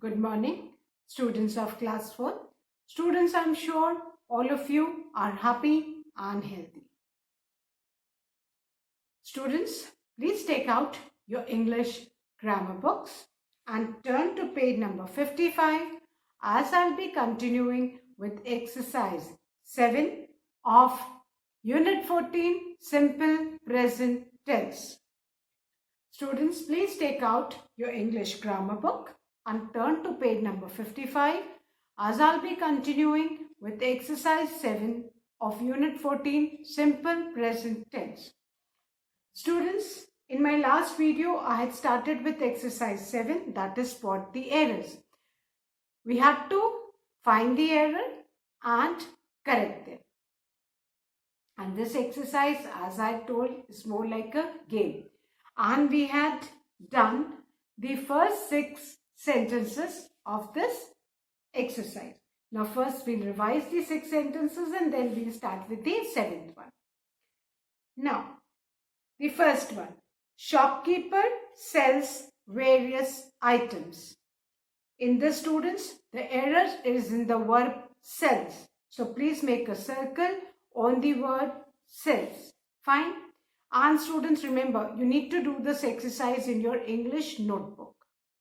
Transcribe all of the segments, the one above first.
Good morning, students of class 4. Students, I'm sure all of you are happy and healthy. Students, please take out your English grammar books and turn to page number 55 as I'll be continuing with exercise 7 of Unit 14, Simple Present Tense. Students, please take out your English grammar book and turn to page number 55 as I'll be continuing with exercise 7 of Unit 14, Simple Present Tense. Students, in my last video, I had started with exercise 7, that is spot the errors. We had to find the error and correct them. And this exercise, as I told, is more like a game. And we had done the first 6 sentences of this exercise. Now first we'll revise the 6 sentences and then we'll start with the 7th one. Now, the first one. Shopkeeper sells various items. In this, students, the error is in the verb sells. So please make a circle on the word sells. Fine. And students, remember, you need to do this exercise in your English notebook.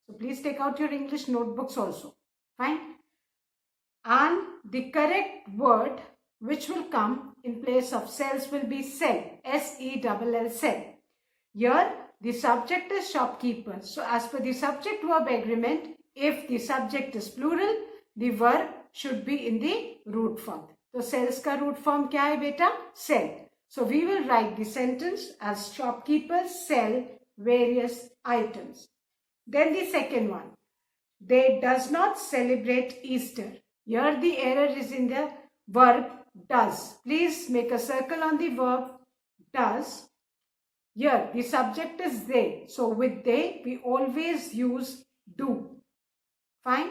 So please take out your English notebooks also. Fine. And the correct word which will come in place of sells will be sell. S-E-L-L, sell. Here, the subject is shopkeeper. So as per the subject-verb agreement, if the subject is plural, the verb should be in the root form. So sells का root form क्या है बेटा? Sell. So we will write the sentence as shopkeepers sell various items. Then the second one. They does not celebrate Easter. Here the error is in the verb does. Please make a circle on the verb does. Here the subject is they. So with they we always use do. Fine.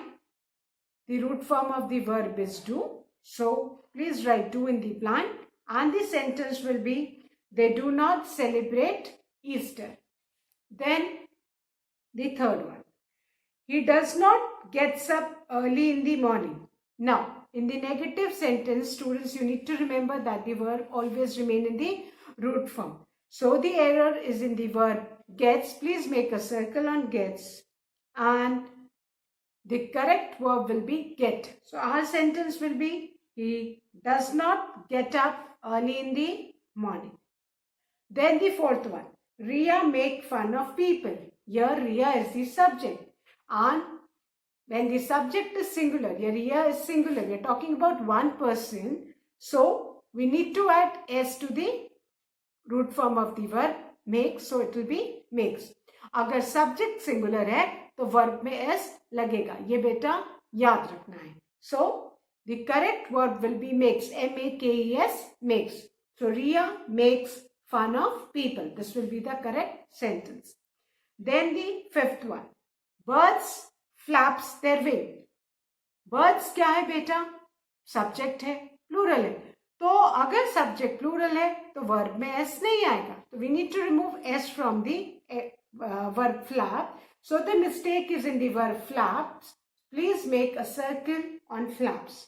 The root form of the verb is do. So please write do in the blank. And the sentence will be, they do not celebrate Easter. Then the third one. He does not gets up early in the morning. Now, in the negative sentence, students, you need to remember that the verb always remain in the root form. So the error is in the verb gets. Please make a circle on gets. And the correct verb will be get. So our sentence will be, he does not get up early in the morning. Then the fourth one. Ria make fun of people. Here Ria is the subject. And when the subject is singular, here Ria is singular. We are talking about one person. So we need to add s to the root form of the verb make. So it will be makes. अगर subject singular है तो verb में s लगेगा. ये बेटा याद रखना है. So the correct verb will be makes. M-A-K-E-S, makes. So Ria makes fun of people. This will be the correct sentence. Then the fifth one. Birds flaps their wing. Birds क्या है बेटा? Subject है, plural है. तो अगर subject plural है तो verb में s नहीं आएगा. So we need to remove s from the verb flap. So the mistake is in the verb flaps. Please make a circle on flaps.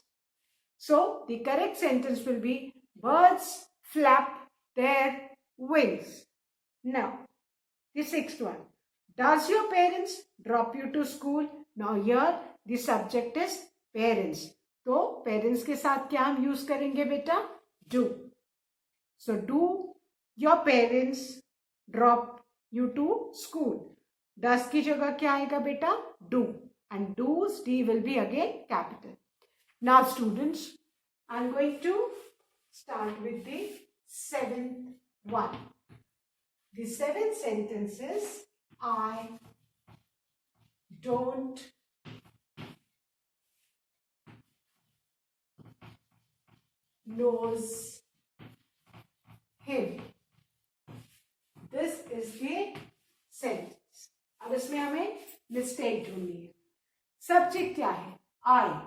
So the correct sentence will be birds flap their wings. Now, the sixth one. Does your parents drop you to school? Now here the subject is parents. तो parents के साथ क्या हम use करेंगे बेटा? Do. So do your parents drop you to school? Does की जगह क्या आएगा बेटा? Do. And do's D will be again capital. Now students, I'm going to start with the 7th one. The 7 sentences, I don't knows him. This is the sentence. अब इसमें हमें mistake ढूंढनी है. Subject क्या है? I.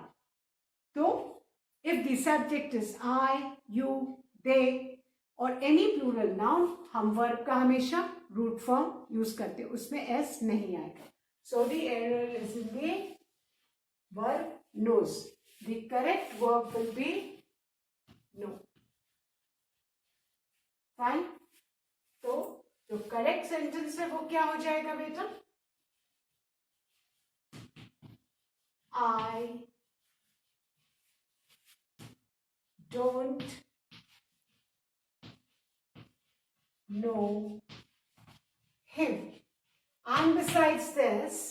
तो if the subject is I, you, they or any plural noun, हम verb का हमेशा root form use करते हैं. उसमें s नहीं आएगा. So the error is in the verb knows. The correct verb will be know. Fine. तो जो करेक्ट सेंटेंस है वो क्या हो जाएगा बेटा? I don't know him. And besides this,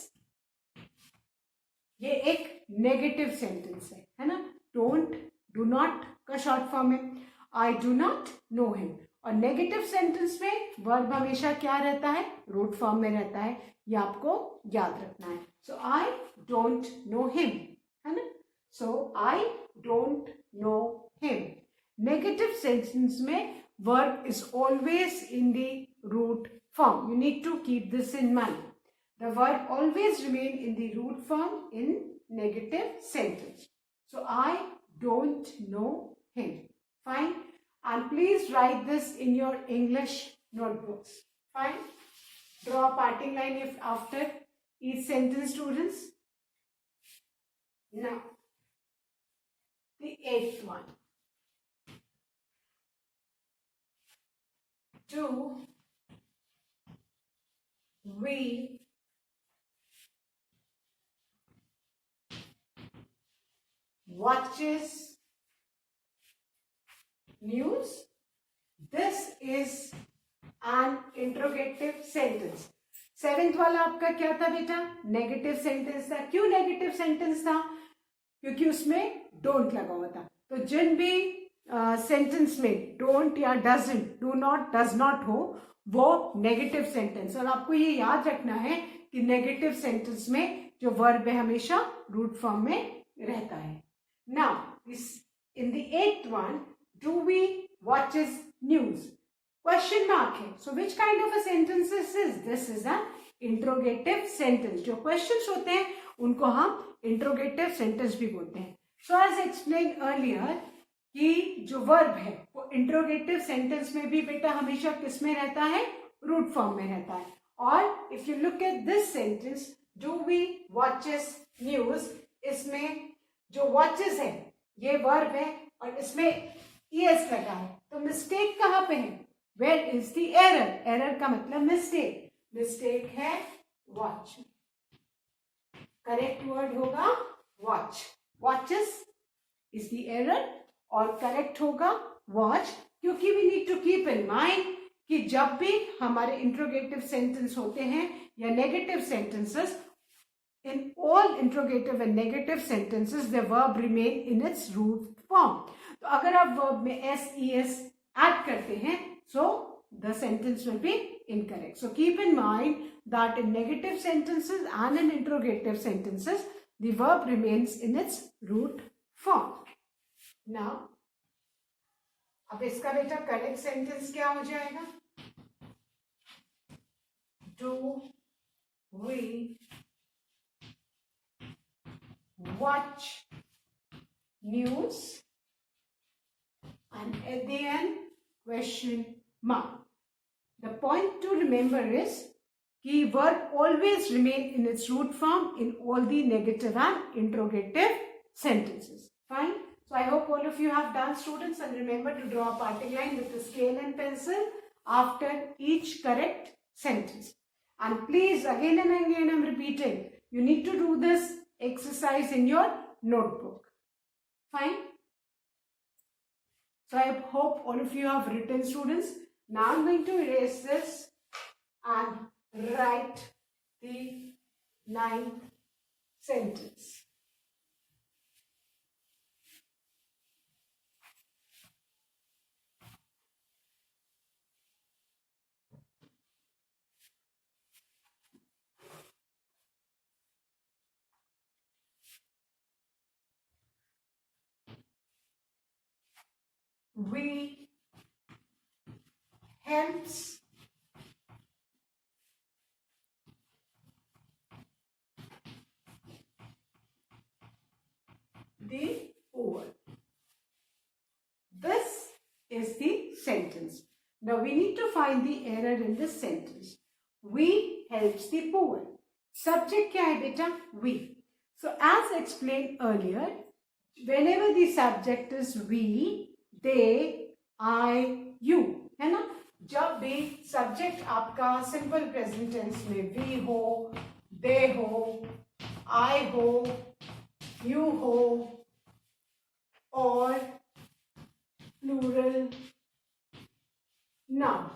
ये एक नेगेटिव सेंटेंस है ना? डोंट, डू नॉट का शॉर्ट फॉर्म है. I do not know him. और नेगेटिव सेंटेंस में वर्ब हमेशा क्या रहता है? रूट फॉर्म में रहता है. ये आपको याद रखना है. So I don't know him, है ना? So I don't know him. Negative sentence में verb is always in the root form. You need to keep this in mind. The verb always remain in the root form in negative sentence. So I don't know him. Fine. And please write this in your English notebooks. Fine. Draw a parting line if after each sentence, students. Now, the 8th one. Do we watches news? This is an interrogative sentence. 7th वाला आपका क्या था बेटा? Negative sentence था. क्यों negative sentence था? क्योंकि उसमें डोंट लगा हुआ था. तो जिन भी सेंटेंस में डोंट या doesn't, do not, does not हो, वो नेगेटिव सेंटेंस. और आपको ये याद रखना है कि नेगेटिव सेंटेंस में जो वर्ब है हमेशा रूट फॉर्म में रहता है. Now in the 8th one, do we watches news? Question mark है. So which kind of a sentence is this? This is a interrogative sentence. जो क्वेश्चंस होते हैं उनको हम इंट्रोगेटिव सेंटेंस भी बोलते हैं. सो एज एक्सप्लेन अर्लियर कि जो वर्ब है वो इंट्रोगेटिव सेंटेंस में भी बेटा हमेशा किस में रहता है? रूट फॉर्म में रहता है. और if you look at this sentence, do we watches news, इसमें जो वॉचेस है ये वर्ब है और इसमें ईएस लगा है. तो मिस्टेक कहाँ पे है? Where is the error? Error का मतलब मिस्टेक. मिस्टेक है वॉच. करेक्ट वर्ड होगा watch. Watches is the error और करेक्ट होगा वॉच. क्योंकि we need to keep in mind कि जब भी हमारे इंट्रोगेटिव सेंटेंस होते हैं या negative sentences, in all interrogative and negative sentences the verb remain in its root form. तो अगर आप वर्ब में एस ई एस ऐड करते हैं so the sentence will be incorrect. So keep in mind that in negative sentences and in interrogative sentences the verb remains in its root form. Now अब इसका बेटा correct sentence क्या हो जाएगा? Do we watch news? And at the end question mark. The point to remember is कि verb always remain in its root form in all the negative and interrogative sentences. Fine. So I hope all of you have done, students, and remember to draw a parting line with the scale and pencil after each correct sentence. And please, again and again I'm repeating, you need to do this exercise in your notebook. Fine. So I hope all of you have written, students. Now I'm going to erase this and write the 9th sentence. We helps the poor. This is the sentence. Now we need to find the error in this sentence. We helps the poor. Subject क्या है बेटा? We. So as explained earlier, whenever the subject is we, they, I, you, है ना? जब भी subject आपका simple present tense में we हो, दे हो, आई हो, यू हो और प्लूरल नाउन,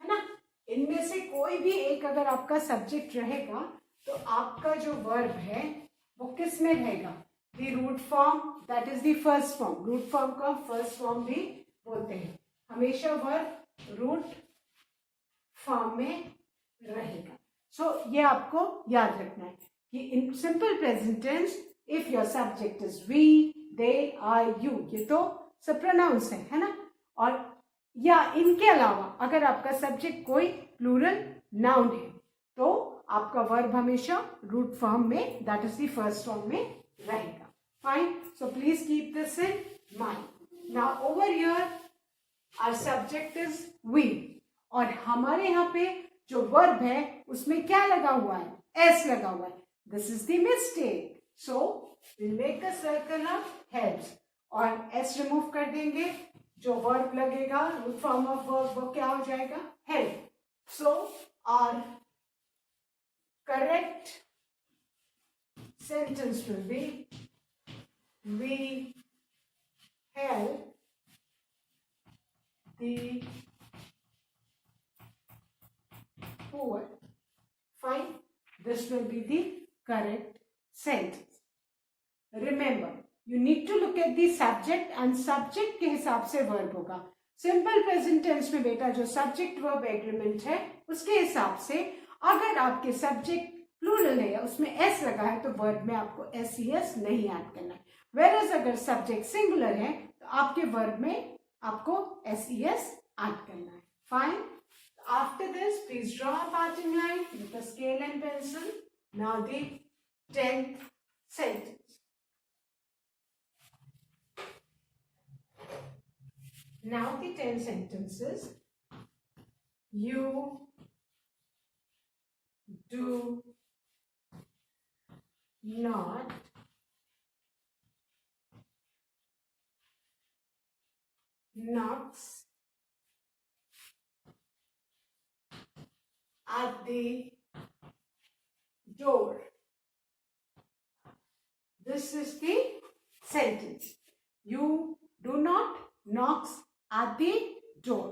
है ना, इनमें से कोई भी एक अगर आपका सब्जेक्ट रहेगा तो आपका जो वर्ब है वो किस में रहेगा? The root form, that is the first form. Root form का फर्स्ट फॉर्म भी बोलते हैं. हमेशा वर्ब रूट फॉर्म में रहेगा. सो ये आपको याद रखना है कि in simple present tense if your subject is we, they, I, you, ये तो सब प्रोनाउंस है ना. और या इनके अलावा अगर आपका सब्जेक्ट कोई प्लूरल नाउन है तो आपका वर्ब हमेशा रूट फॉर्म में, that is the first form में रहेगा. Fine. So please keep this in mind. Now over here our subject is we और हमारे यहाँ पे जो वर्ब है उसमें क्या लगा हुआ है? एस लगा हुआ है. This is the mistake. So will make a circle of heads और एस रिमूव कर देंगे. जो वर्ब लगेगा रूट फॉर्म ऑफ वर्ब वो क्या हो जाएगा? Head. So our correct sentence will be we help the poor. Fine. This will be the correct sentence. Remember, you need to look at the subject and subject के हिसाब से verb होगा. Simple present tense में बेटा जो subject verb agreement है उसके हिसाब से अगर आपके सब्जेक्ट प्लूरल है या उसमें एस लगा है तो वर्ब में आपको एस ई एस नहीं ऐड करना है. वेरएज अगर सब्जेक्ट सिंगुलर है तो आपके वर्ब में आपको एस ई एस ऐड करना है. Fine. After this please draw a parting line with a scale and pencil. Now the 10th sentence. Now the 10 sentences. You do not knocks at the door. This is the sentence. You do not knocks at the door.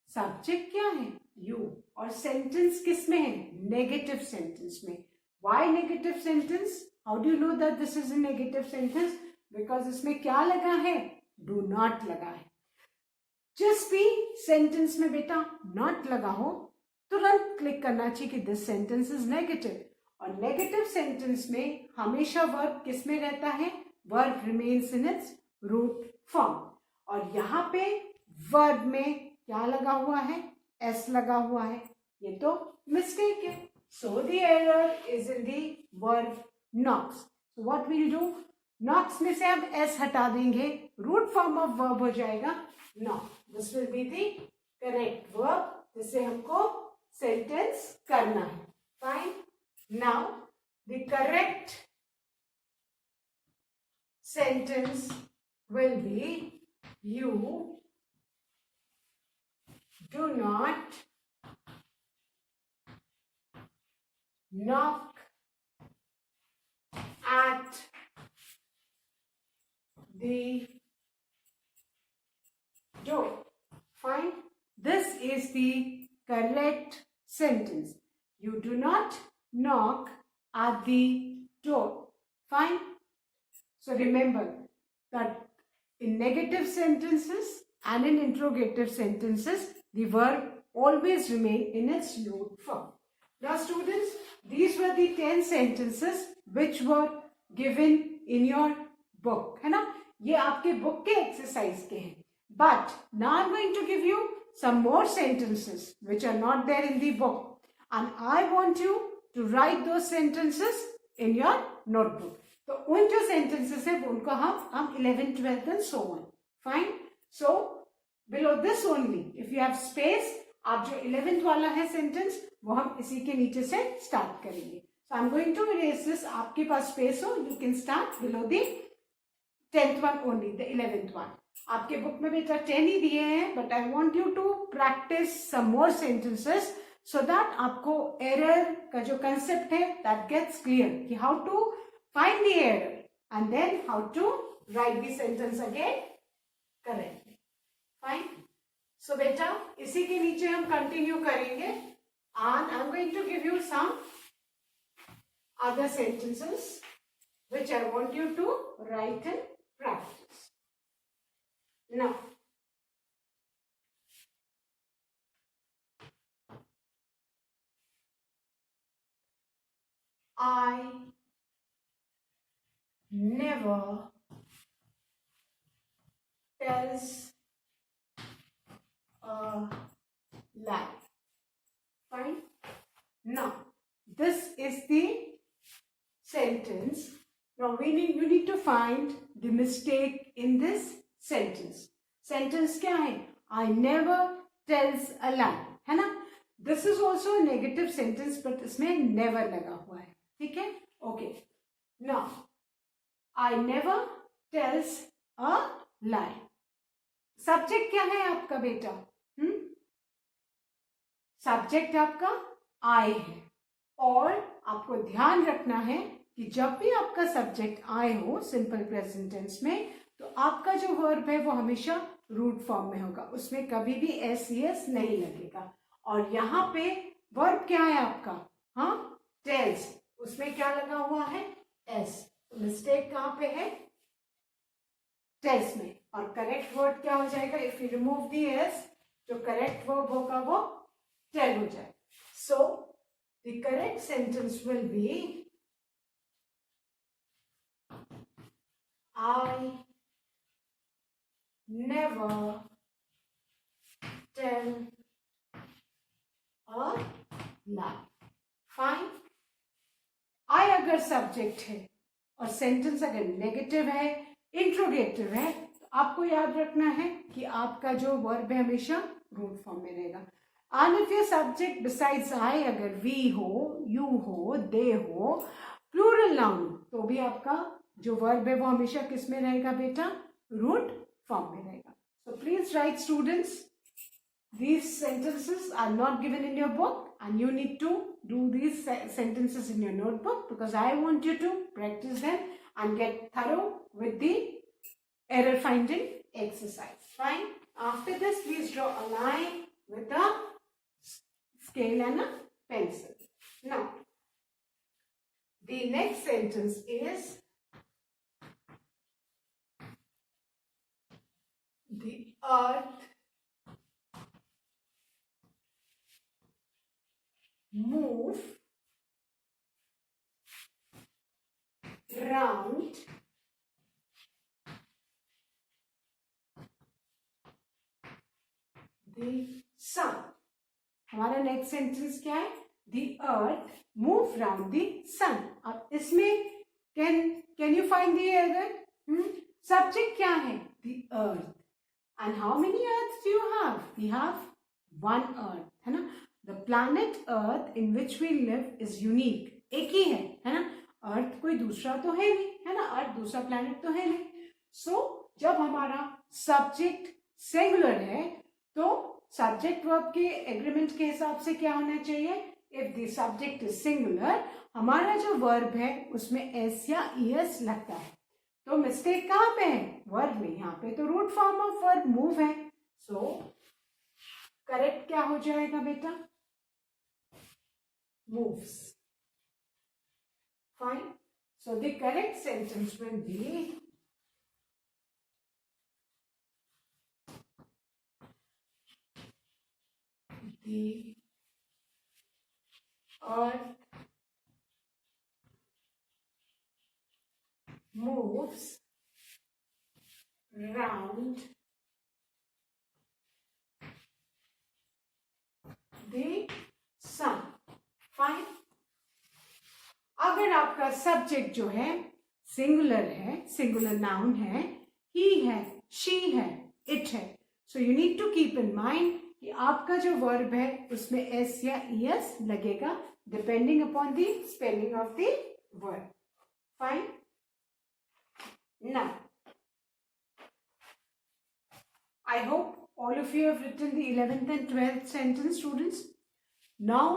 Subject क्या है? You. और sentence किस में है? Negative sentence में. Why negative sentence? How do you know that this is a negative sentence? Because इसमें क्या लगा है? डू नॉट लगा है. जिस भी सेंटेंस में बेटा नॉट लगा हो तुरंत क्लिक करना चाहिए कि दिस सेंटेंस इज नेगेटिव. और नेगेटिव सेंटेंस में हमेशा वर्ब किस में रहता है? Verb remains in its root form. और यहाँ पे वर्ब में क्या लगा हुआ है? एस लगा हुआ है. ये तो मिस्टेक है. So the error is in the verb knocks. So what we'll do? knocks में से हम एस हटा देंगे. रूट फॉर्म ऑफ वर्ब हो जाएगा knock. This will be the correct verb जिससे हमको सेंटेंस करना है. Fine. Now the correct sentence will be you do not knock at the door. Fine. This is the correct sentence. You do not knock at the door. Fine. So remember that in negative sentences and in interrogative sentences, the verb always remain in its root form. Now students, these were the 10 sentences which were given in your book. है ना? ये आपके book के exercise के हैं. But now I'm going to give you some more sentences which are not there in the book. And I want you to write those sentences in your notebook. तो उन जो sentences है उनको हम 11th, 12th and so on. Fine. So below this only, if you have space, आप जो 11th वाला है sentence वो हम इसी के नीचे से start करेंगे. So I'm going to erase this. आपके पास स्पेस हो, you can start below the 10th one only, the 11th one. आपके बुक में बेटा 10 ही दिए हैं, but I want you to practice some more sentences so that आपको error का जो concept है that gets clear कि how to find the error and then how to write the sentence again correctly. Fine. So बेटा इसी के नीचे हम continue करेंगे and I'm going to give you some other sentences which I want you to write and practice. Now, I never tells a lie. Fine. Now, this is the sentence. Now, you need to find the mistake in this sentence. Sentence क्या है? I never tells a lie, है ना? This is also a negative sentence, but इसमें never लगा हुआ है, ठीक है? Okay. Now, I never tells a lie. Subject क्या है आपका बेटा? Subject आपका I है और आपको ध्यान रखना है कि जब भी आपका सब्जेक्ट I हो सिंपल प्रेजेंट टेंस में तो आपका जो वर्ब है वो हमेशा रूट फॉर्म में होगा, उसमें कभी भी एस एस नहीं लगेगा। और यहाँ पे वर्ब क्या है आपका? हाँ, टेल्स, उसमें क्या लगा हुआ है? एस। तो मिस्टेक कहाँ पे है? टेल्स में। और करेक्ट वर्ड क्या हो जाएगा? If you remove the S, जो करेक्ट वर्ब होगा वो टेल हो जाएगा। सो the correct sentence will B I never tell a lie. Fine. I अगर सब्जेक्ट है और सेंटेंस अगर नेगेटिव है, इंट्रोगेटिव है, तो आपको याद रखना है कि आपका जो वर्ब है हमेशा रूट फॉर्म में रहेगा। And if your subject besides I अगर we हो, you हो, they हो, प्लूरल नाउन, तो भी आपका जो वर्ब है वो हमेशा किस में रहेगा बेटा? रूट फॉर्म में रहेगा। So please write students, these sentences are not given in your book and you need to do these sentences in your notebook because I want you to practice them and get thorough with the error finding exercise. Fine. After this, please draw a line with a scale and a pencil. Now, the next sentence is the earth move round the sun. हमारा next sentence क्या है? The earth move round the sun. अब इसमें can you find the error? Subject क्या है? The earth. And how many earths do you have? We have one earth, है ना? The planet Earth in which we live is unique. एक ही है ना? अर्थ कोई दूसरा तो है नहीं, है ना? अर्थ दूसरा प्लैनेट तो है नहीं। So जब हमारा सब्जेक्ट सिंगुलर है तो सब्जेक्ट वर्ब के एग्रीमेंट के हिसाब से क्या होना चाहिए? If the subject is singular, हमारा जो वर्ब है उसमें एस या ईएस लगता है। तो मिस्टेक कहाँ पे है? वर्ब में। यहाँ पे तो root form of verb move है। सो करेक्ट क्या हो जाएगा बेटा? moves. Fine. So the correct sentence will be the earth moves round the sun. Fine. अगर आपका सब्जेक्ट जो है सिंगुलर है, सिंगुलर नाउन है, ही है, शी है, इट है, so you need to keep in mind कि आपका जो वर्ब है उसमें एस या ईएस लगेगा depending upon the spelling of the verb. Fine. Now I hope all of you have written the 11th and 12th sentence, students. Now,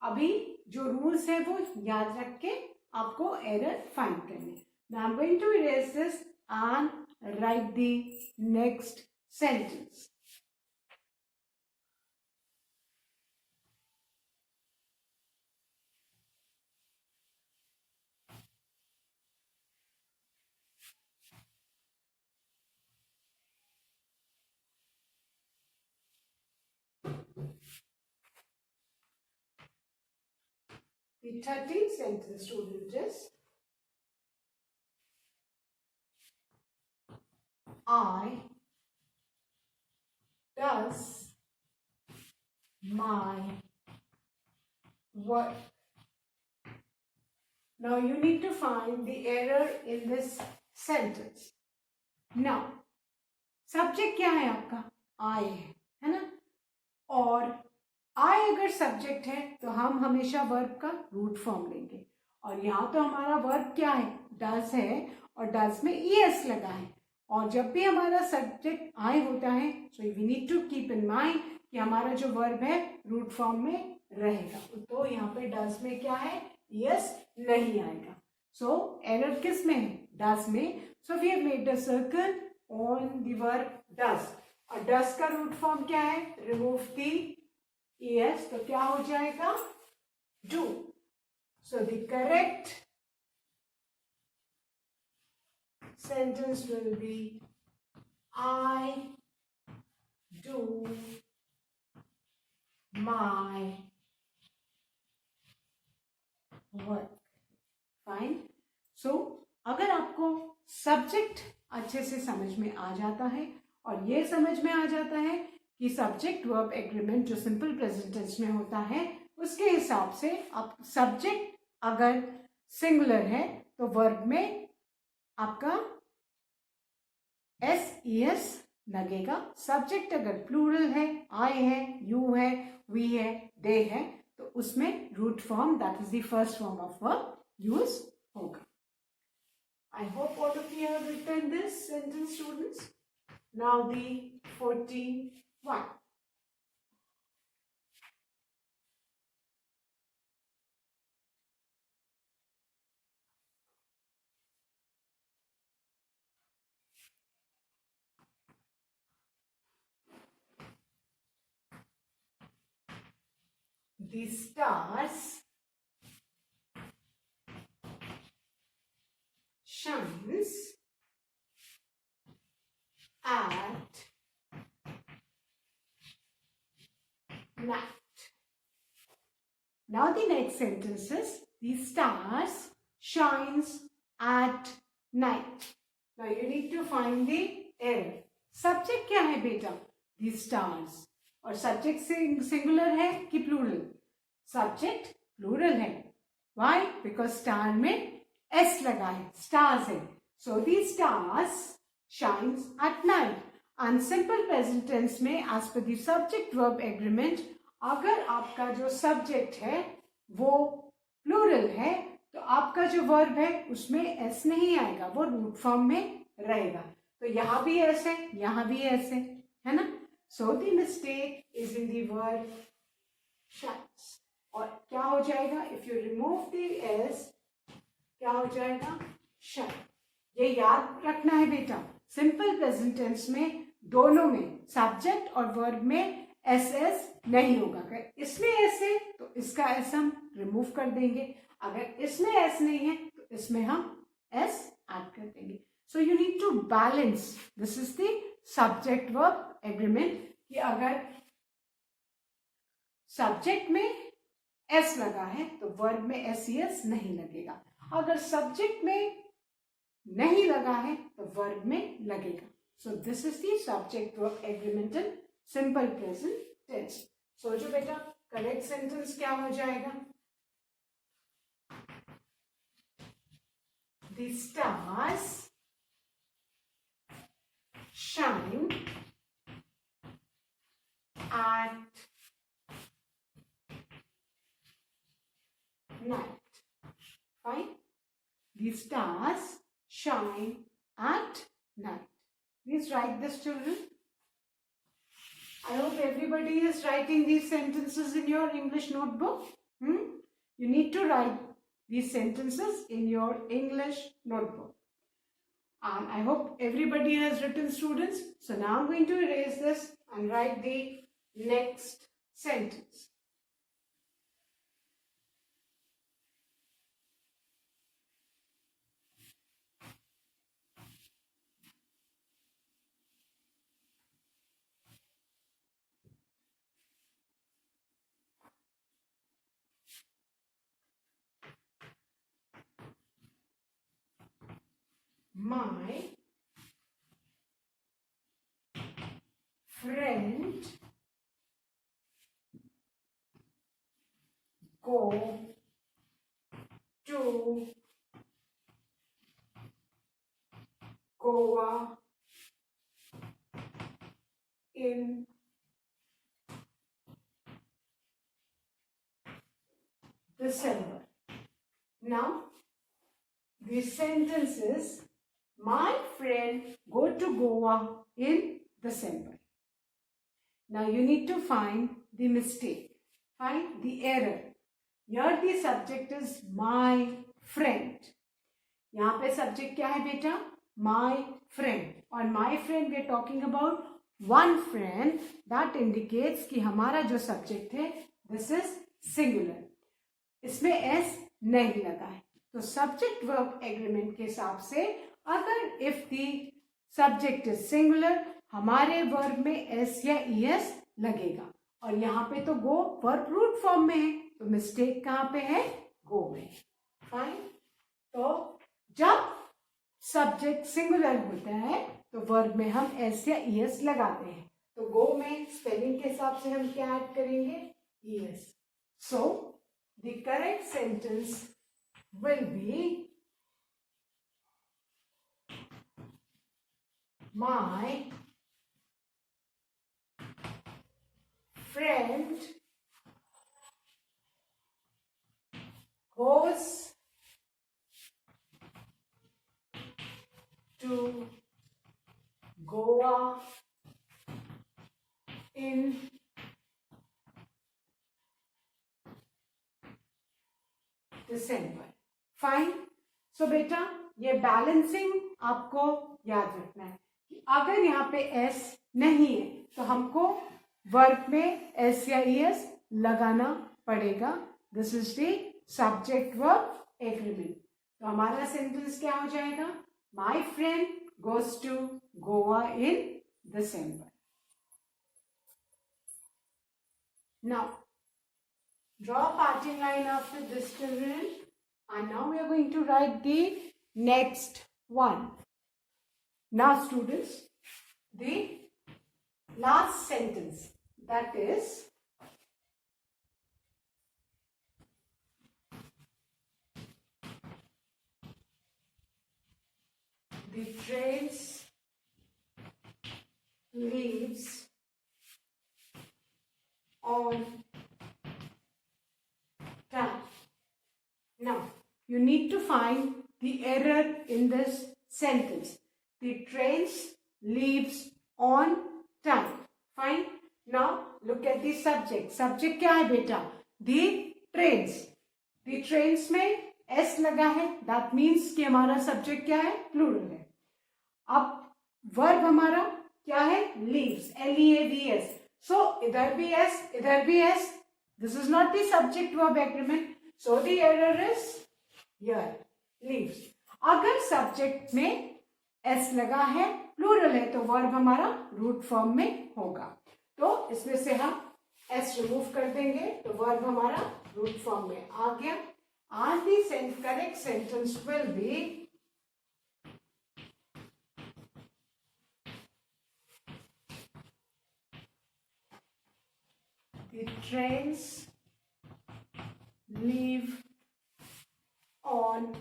अभी जो rules है वो याद रख के आपको error find करनी. Now I'm going to erase this and write the next sentence. The 13th sentence, student, is I does my work. Now you need to find the error in this sentence. Now, subject क्या है आपका? I है ना? और I अगर subject है तो हम हमेशा वर्ब का रूट फॉर्म लेंगे. और यहाँ तो हमारा वर्ब क्या है? डज है और डज में ईएस लगा है. और जब भी हमारा सब्जेक्ट आई होता है so we need to keep in mind कि हमारा जो वर्ब है रूट फॉर्म में रहेगा. तो यहाँ पे डज में क्या है? ईएस नहीं आएगा. सो एरर किस में है? डज में. So we have made a circle on the verb does. और डज का रूट फॉर्म क्या है? Remove the ES. तो क्या हो जाएगा? Do. So the correct sentence will be I do my work. Fine. So अगर आपको सब्जेक्ट अच्छे से समझ में आ जाता है और ये समझ में आ जाता है कि सब्जेक्ट वर्ब एग्रीमेंट जो सिंपल प्रेजेंट टेंस में होता है उसके हिसाब से आप सब्जेक्ट अगर सिंगुलर है तो वर्ब में आपका एस ईएस लगेगा. सब्जेक्ट अगर प्लूरल है, आई है, यू है, वी है, दे है, तो उसमें root form that is the first form of verb use होगा. I hope all of you have written this sentence, students. Now the 41. The stars shines at night. Now the next sentence is the stars shines at night. Now you need to find the error. Subject क्या है बेटा? The stars. और subject singular है कि plural? Subject plural है. Why? Because star में S लगा है, स्टार्स है. So the stars shines at night. And simple present tense में as per the subject verb agreement अगर आपका जो सब्जेक्ट है वो प्लूरल है तो आपका जो वर्ब है उसमें एस नहीं आएगा, वो रूट फॉर्म में रहेगा. तो यहाँ भी एस है, यहाँ भी एस है ना. So the mistake is in the verb shines. और क्या हो जाएगा? If you remove the S क्या हो जाएगा? शाइन. ये याद रखना है बेटा, सिंपल प्रेजेंट टेंस में दोनों में सब्जेक्ट और वर्ब में एस एस नहीं होगा. अगर इसमें एस है तो इसका एस हम रिमूव कर देंगे, अगर इसमें एस नहीं है तो इसमें हम एस ऐड कर देंगे. So you need to balance. This is the subject verb agreement कि अगर सब्जेक्ट में एस लगा है तो वर्ब में एस एस नहीं लगेगा, अगर सब्जेक्ट में नहीं लगा है तो वर्ब में लगेगा. So this is the subject verb agreement in simple present tense. सोचो बेटा करेक्ट सेंटेंस क्या हो जाएगा? The stars shine at night. Fine. The stars shine at night. Please write this, children. I hope everybody is writing these sentences in your English notebook. You need to write these sentences in your English notebook. And I hope everybody has written, students. So now I'm going to erase this and write the next sentence. My friend go to Goa in December. Now, the sentence is, my friend go to Goa in December. Now, you need to find the mistake, find the error. Here the subject is my friend. यहाँ पे subject क्या है बेटा? My friend. और my friend we are talking about one friend. That indicates कि हमारा जो subject है, this is singular. इसमें s नहीं लगा है. तो subject verb agreement के हिसाब से अगर if the subject is singular, हमारे verb में s या es लगेगा. और यहाँ पे तो go verb root form में है, तो mistake कहाँ पे है? go में. Fine. तो जब subject singular होता है तो verb में हम s या es लगाते हैं. तो go में spelling के हिसाब से हम क्या ऐड करेंगे? es. So the correct sentence will be, my friend goes to Goa in December. Fine. So बेटा ये बैलेंसिंग आपको याद रखना है कि अगर यहाँ पे s नहीं है तो हमको वर्ब में s या es लगाना पड़ेगा. This is the subject verb agreement. तो हमारा सेंटेंस क्या हो जाएगा? My friend goes to Goa इन December. Now draw a parting line after this, children. And now we are going to write the next one. Now students, the last sentence, that is, the trains leaves on time. Now, you need to find the error in this sentence. The trains leaves on time. Fine. Now, look at the subject. Subject क्या है बेटा? The trains. The trains में s लगा है. That means कि हमारा subject क्या है? Plural है. अब verb हमारा क्या है? Leaves. L-E-A-V-S. So, इधर भी s, इधर भी s. This is not the subject verb agreement. So the error is here, leaves. अगर subject में s लगा है, plural है, तो verb हमारा root form में होगा. तो इसमें से हम s remove कर देंगे, तो verb हमारा root form में आ गया. And the correct sentence will be, the trains leave on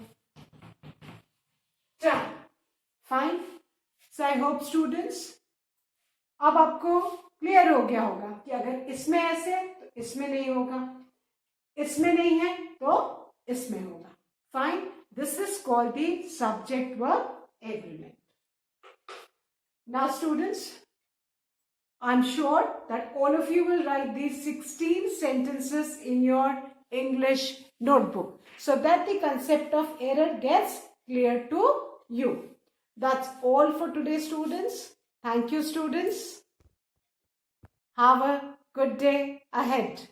time. Fine. So I hope students, अब आपको क्लियर हो गया होगा कि अगर इसमें ऐसे तो इसमें नहीं होगा, इसमें नहीं है तो इसमें होगा. Fine. This is called the subject-verb agreement. Now students, I'm sure that all of you will write these 16 sentences in your English notebook so that the concept of error gets clear to you. That's all for today, students. Thank you, students. Have a good day ahead.